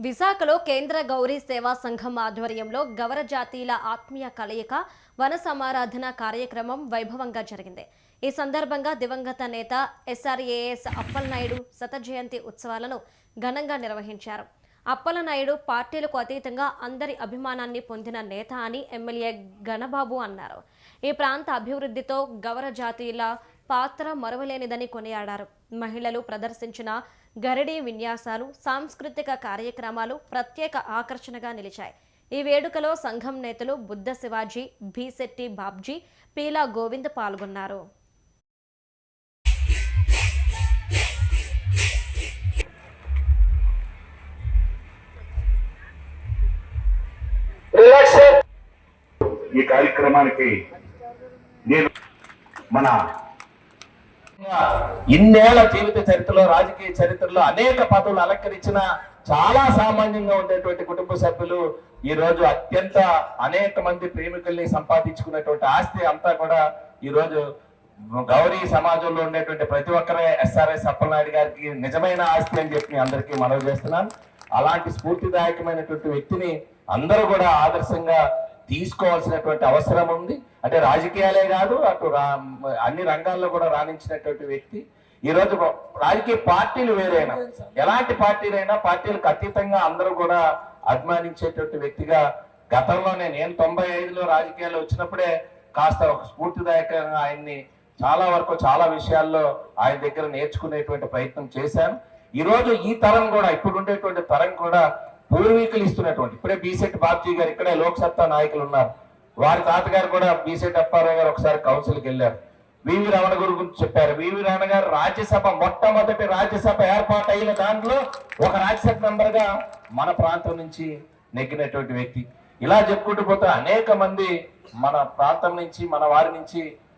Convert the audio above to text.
విశాఖలో కేంద్ర గౌరీ సేవా సంఘం ఆధ్వర్యంలో గవర జాతీయుల ఆత్మీయ కలయిక వన సమారాధన కార్యక్రమం వైభవంగా జరిగింది. ఈ సందర్భంగా దివంగత నేత ఎస్ఆర్ఏఎస్ అప్పలనాయుడు శత జయంతి ఉత్సవాలను ఘనంగా నిర్వహించారు. అప్పలనాయుడు పార్టీలకు అతీతంగా అందరి అభిమానాన్ని పొందిన నేత అని ఎమ్మెల్యే గణబాబు అన్నారు. ఈ ప్రాంత అభివృద్ధితో గవర జాతీయుల పాత్ర మరువలేనిదని కొనియాడారు. మహిళలు ప్రదర్శించిన గరిడీ విన్యాసాలు, సాంస్కృతిక కార్యక్రమాలు ప్రత్యేక ఆకర్షణగా నిలిచాయి. ఈ వేడుకలో సంఘం నేతలు బుద్ధ శివాజీ, భీశెట్టి బాబ్జీ, పీలా గోవింద్ పాల్గొన్నారు. ఈ కార్యక్రమానికి నేను మన ఇన్నేళ్ల జీవిత చరిత్రలో, రాజకీయ చరిత్రలో అనేక పదవులు అలంకరించిన చాలా సామాన్యంగా ఉండేటువంటి కుటుంబ సభ్యులు ఈ రోజు అత్యంత అనేక మంది ప్రేమికుల్ని సంపాదించుకున్నటువంటి ఆస్తి అంతా కూడా ఈ రోజు గౌరీ సమాజంలో ఉండేటువంటి ప్రతి ఒక్కరే ఎస్ఆర్ఎస్ అప్పలనాయుడు గారికి నిజమైన ఆస్తి అని చెప్పి అందరికీ మనవి చేస్తున్నాను. అలాంటి స్ఫూర్తిదాయకమైనటువంటి వ్యక్తిని అందరూ కూడా ఆదర్శంగా తీసుకోవాల్సినటువంటి అవసరం ఉంది. అంటే రాజకీయాలే కాదు, అటు అన్ని రంగాల్లో కూడా రాణించినటువంటి వ్యక్తి. ఈ రోజు రాజకీయ పార్టీలు వేరైనా, ఎలాంటి పార్టీలైనా పార్టీలకు అతీతంగా అందరూ కూడా అభిమానించేటువంటి వ్యక్తిగా గతంలోనే నేను 95లో రాజకీయాల్లో వచ్చినప్పుడే కాస్త ఒక స్ఫూర్తిదాయకంగా ఆయన్ని చాలా వరకు చాలా విషయాల్లో ఆయన దగ్గర నేర్చుకునేటువంటి ప్రయత్నం చేశాను. ఈ రోజు ఈ తరం కూడా, ఇప్పుడు ఉండేటువంటి తరం కూడా పూర్వీకులు ఇస్తున్నటువంటి, ఇప్పుడే బీసెట్ బాబ్జీ గారు ఇక్కడే లోక్సత్తా నాయకులు ఉన్నారు, వారి తాతగారు కూడా బీసెట్ అప్పారావు గారు ఒకసారి కౌన్సిల్కి వెళ్ళారు. వివి రమణ గారి గురించి చెప్పారు. వివి రమణ గారు రాజ్యసభ మొట్టమొదటి రాజ్యసభ ఏర్పాటు అయిన దాంట్లో ఒక రాజ్యసభ మెంబర్ గా మన ప్రాంతం నుంచి నెగ్గినటువంటి వ్యక్తి. ఇలా చెప్పుకుంటూ పోతే అనేక మంది మన ప్రాంతం నుంచి, మన వారి నుంచి